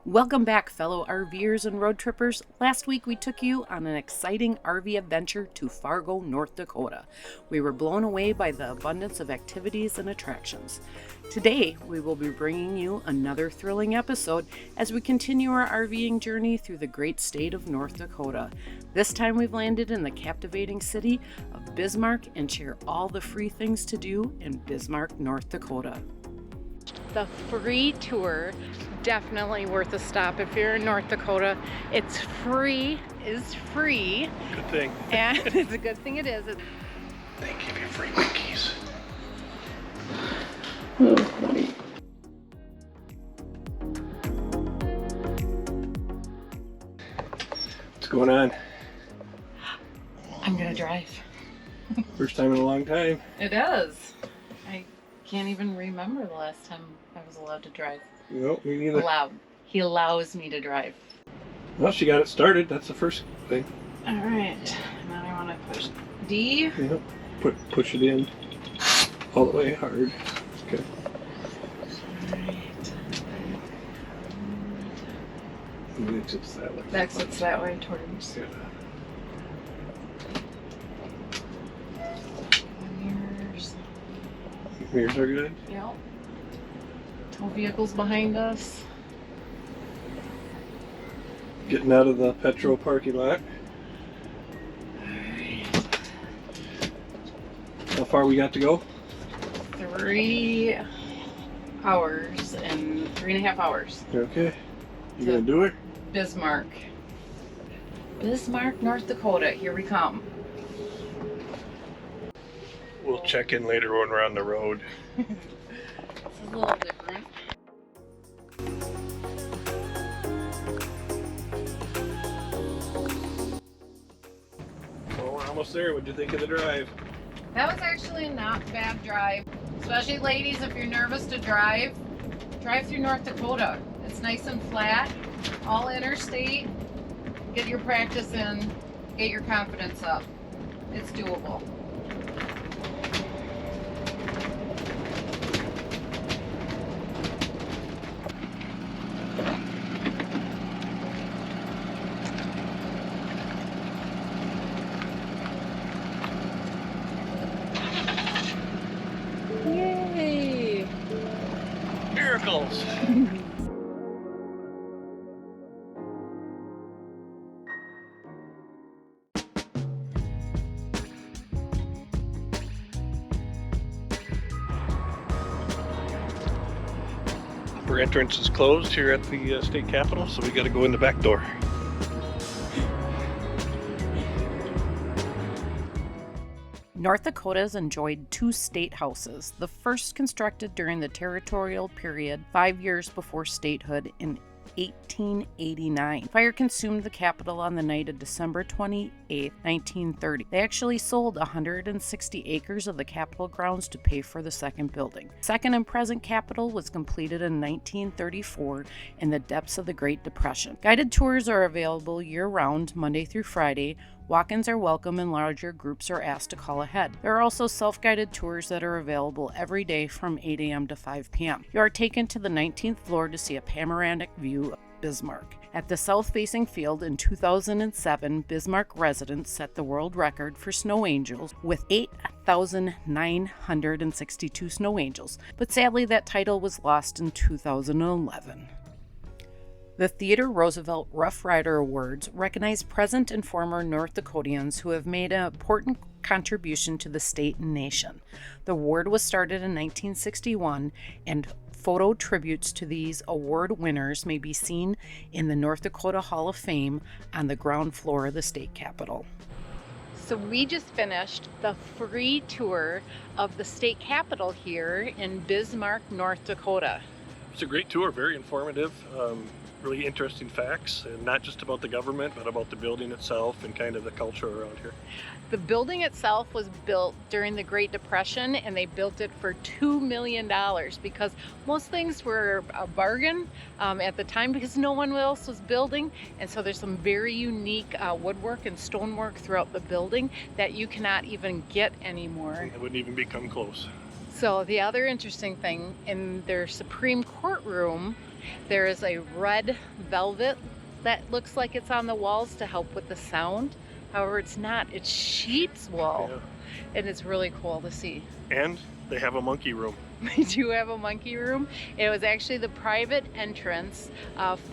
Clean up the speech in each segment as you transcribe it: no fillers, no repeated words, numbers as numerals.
Welcome back, fellow RVers and road trippers. Last week we took you on an exciting RV adventure to Fargo, North Dakota. We were blown away by the abundance of activities and attractions. Today we will be bringing you another thrilling episode as we continue our RVing journey through the great state of North Dakota. This time we've landed in the captivating city of Bismarck and share all the free things to do in Bismarck, North Dakota. The free tour, definitely worth a stop if you're in North Dakota. It's free, is free. Good thing. And it's a good thing it is. They give you free Winkies. What's going on? I'm gonna drive. First time in a long time. It is. I can't even remember the last time I was allowed to drive. No, me neither. Allowed. He allows me to drive. Well, she got it started. That's the first thing. All right. Now I want to push D. Yep. Push it in all the way hard. Okay. All right. And it exits that way. Exits that way towards. Yeah. Mirrors. Mirrors are good. Yep. Tow vehicles behind us. Getting out of the petrol parking lot. Alright. How far we got to go? 3 hours and 3.5 hours. Okay. You gonna do it? Bismarck. Bismarck, North Dakota. Here we come. We'll check in later when we're on the road. This is a little different. Well, we're almost there. What'd you think of the drive? That was actually not a bad drive. Especially ladies, if you're nervous to drive through North Dakota. It's nice and flat, all interstate. Get your practice in, get your confidence up. It's doable. Yay! Miracles! Our entrance is closed here at the state capitol, so we got to go in the back door. North Dakota's enjoyed 2 state houses, the first constructed during the territorial period 5 years before statehood in 1889. Fire consumed the Capitol on the night of December 28, 1930. They actually sold 160 acres of the Capitol grounds to pay for the second building. Second and present Capitol was completed in 1934 in the depths of the Great Depression. Guided tours are available year-round, Monday through Friday. Walk-ins are welcome and larger groups are asked to call ahead. There are also self-guided tours that are available every day from 8 a.m. to 5 p.m. You are taken to the 19th floor to see a panoramic view of Bismarck. At the south-facing field in 2007, Bismarck residents set the world record for snow angels with 8,962 snow angels, but sadly that title was lost in 2011. The Theodore Roosevelt Rough Rider Awards recognize present and former North Dakotians who have made an important contribution to the state and nation. The award was started in 1961, and photo tributes to these award winners may be seen in the North Dakota Hall of Fame on the ground floor of the state capitol. So we just finished the free tour of the state capitol here in Bismarck, North Dakota. It's a great tour, very informative. Really interesting facts, and not just about the government, but about the building itself and kind of the culture around here. The building itself was built during the Great Depression, and they built it for $2 million because most things were a bargain at the time because no one else was building. And so there's some very unique woodwork and stonework throughout the building that you cannot even get anymore. It wouldn't even become close. So the other interesting thing, in their Supreme Court room, There is a red velvet that looks like it's on the walls to help with the sound. However, it's not. It's sheets wool. Yeah. And it's really cool to see. And they have a monkey room. They do have a monkey room. It was actually the private entrance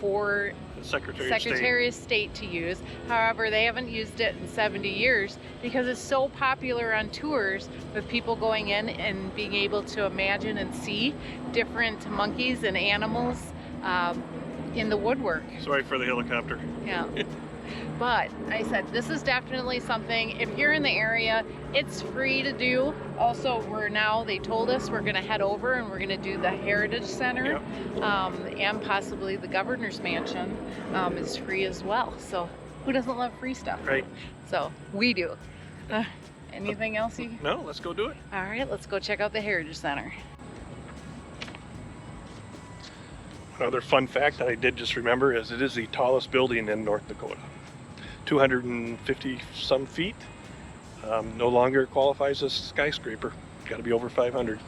for The Secretary Secretary of State to use. However, they haven't used it in 70 years because it's so popular on tours with people going in and being able to imagine and see different monkeys and animals in the woodwork. Sorry for the helicopter. Yeah. But I said, this is definitely something, if you're in the area, it's free to do. Also, they told us we're gonna head over and we're gonna do the Heritage Center, and possibly the Governor's Mansion is free as well. So who doesn't love free stuff? Right. So we do. Anything else you? No, let's go do it. All right, let's go check out the Heritage Center. Another fun fact that I did just remember is it is the tallest building in North Dakota. 250 some feet. No longer qualifies as a skyscraper. Got to be over 500.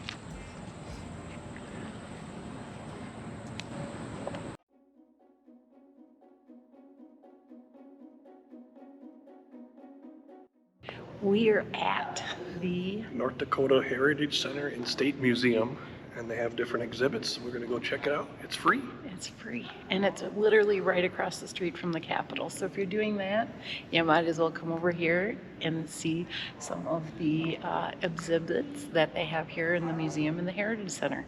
We are at the North Dakota Heritage Center and State Museum, and they have different exhibits. We're going to go check it out. It's free. It's free, and it's literally right across the street from the Capitol. So if you're doing that, you might as well come over here and see some of the exhibits that they have here in the museum and the Heritage Center.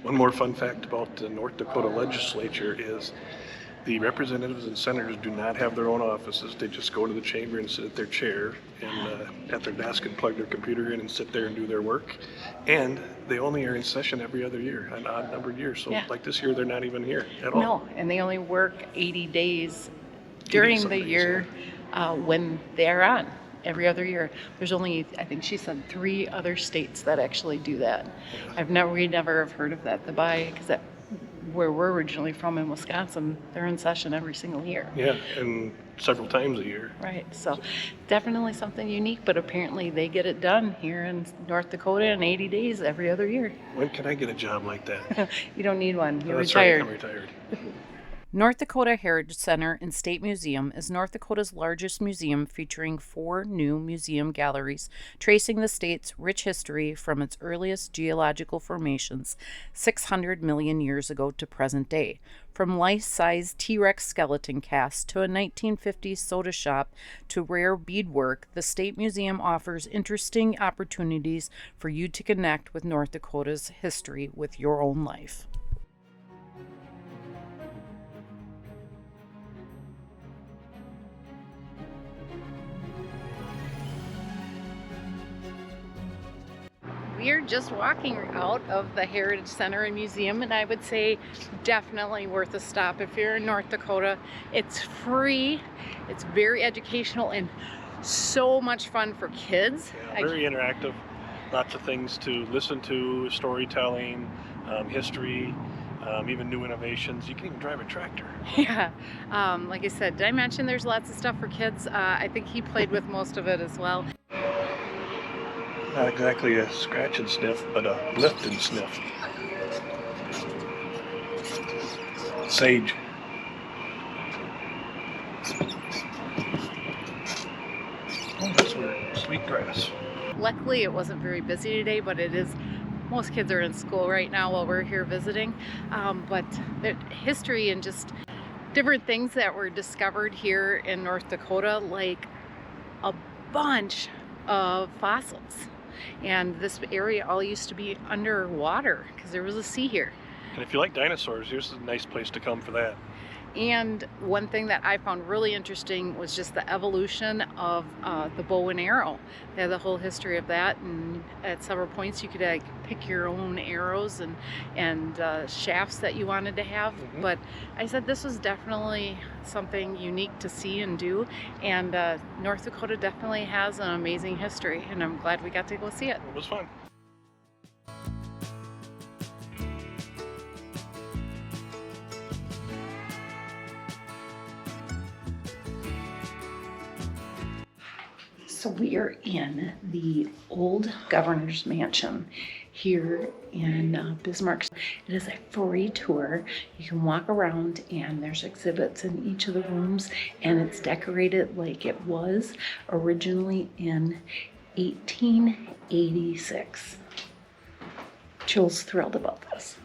One more fun fact about the North Dakota legislature is the representatives and senators do not have their own offices. They just go to the chamber and sit at their chair and at their desk and plug their computer in and sit there and do their work. And they only are in session every other year, an odd numbered year. So like this year, they're not even here at all. No, and they only work 80 days during the year when they're on. Every other year. There's only, I think she said, 3 other states that actually do that. We never have heard of that. Because where we're originally from in Wisconsin, they're in session every single year. Yeah, and several times a year. Right, so definitely something unique, but apparently they get it done here in North Dakota in 80 days every other year. When can I get a job like that? You don't need one. You're retired. Right, I'm retired. North Dakota Heritage Center and State Museum is North Dakota's largest museum, featuring 4 new museum galleries tracing the state's rich history from its earliest geological formations 600 million years ago to present day. From life-size T-Rex skeleton casts to a 1950s soda shop to rare beadwork, the State Museum offers interesting opportunities for you to connect with North Dakota's history with your own life. We are just walking out of the Heritage Center and Museum, and I would say definitely worth a stop if you're in North Dakota. It's free, it's very educational, and so much fun for kids. Yeah, very interactive. Lots of things to listen to, storytelling, history, even new innovations. You can even drive a tractor. Yeah, like I said, did I mention there's lots of stuff for kids? I think he played with most of it as well. Not exactly a scratch and sniff, but a lift and sniff. Sage. Oh, that's weird. Sweetgrass. Luckily, it wasn't very busy today, but it is. Most kids are in school right now while we're here visiting. But the history and just different things that were discovered here in North Dakota, like a bunch of fossils. And this area all used to be underwater because there was a sea here. And if you like dinosaurs, here's a nice place to come for that. And one thing that I found really interesting was just the evolution of the bow and arrow. They had the whole history of that, and at several points you could pick your own arrows and shafts that you wanted to have. Mm-hmm. But I said this was definitely something unique to see and do, and North Dakota definitely has an amazing history, and I'm glad we got to go see it. It was fun. So we are in the old Governor's Mansion here in Bismarck. It is a free tour. You can walk around and there's exhibits in each of the rooms, and it's decorated like it was originally in 1886. Jill's thrilled about this.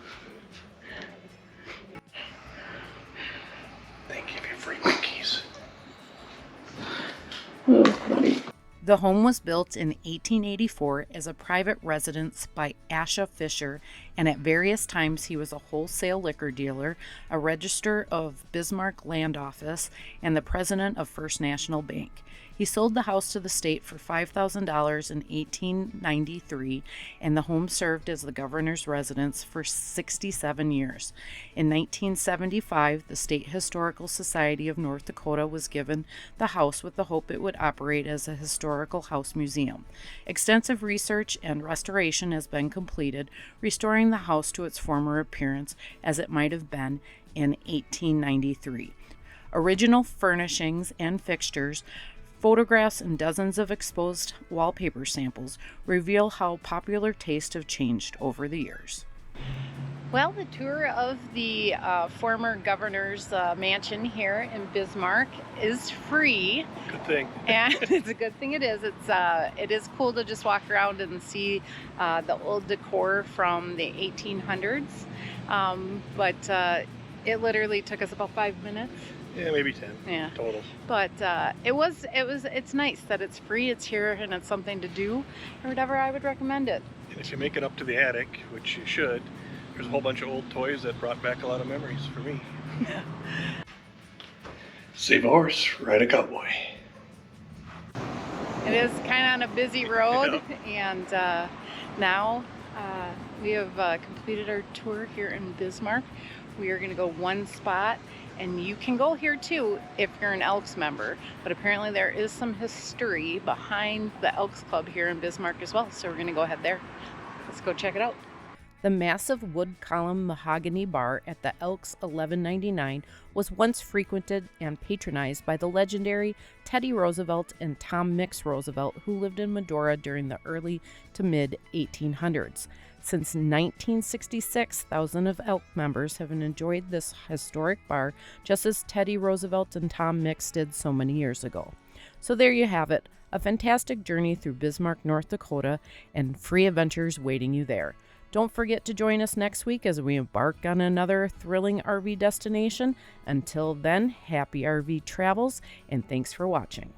They give you free cookies. Oh, funny. The home was built in 1884 as a private residence by Asha Fisher, and at various times he was a wholesale liquor dealer, a register of Bismarck Land Office, and the president of First National Bank. He sold the house to the state for $5,000 in 1893, and the home served as the governor's residence for 67 years. In 1975, the State Historical Society of North Dakota was given the house with the hope it would operate as a historical house museum. Extensive research and restoration has been completed, restoring the house to its former appearance as it might have been in 1893. Original furnishings and fixtures, photographs, and dozens of exposed wallpaper samples reveal how popular tastes have changed over the years. Well, the tour of the former governor's mansion here in Bismarck is free. Good thing. And it's a good thing it is. It is cool to just walk around and see the old decor from the 1800s. But it literally took us about 5 minutes. Yeah, maybe 10 total. But it's nice that it's free, it's here, and it's something to do or whatever. I would recommend it. And if you make it up to the attic, which you should, there's a whole bunch of old toys that brought back a lot of memories for me. Yeah. Save a horse, ride a cowboy. It is kind of on a busy road, and now we have completed our tour here in Bismarck. We are going to go one spot, and you can go here too if you're an Elks member, but apparently there is some history behind the Elks Club here in Bismarck as well, so we're going to go ahead there. Let's go check it out. The massive wood column mahogany bar at the Elks 1199 was once frequented and patronized by the legendary Teddy Roosevelt and Tom Mix Roosevelt, who lived in Medora during the early to mid 1800s. Since 1966, thousands of Elk members have enjoyed this historic bar, just as Teddy Roosevelt and Tom Mix did so many years ago. So there you have it, a fantastic journey through Bismarck, North Dakota, and free adventures waiting you there. Don't forget to join us next week as we embark on another thrilling RV destination. Until then, happy RV travels, and thanks for watching.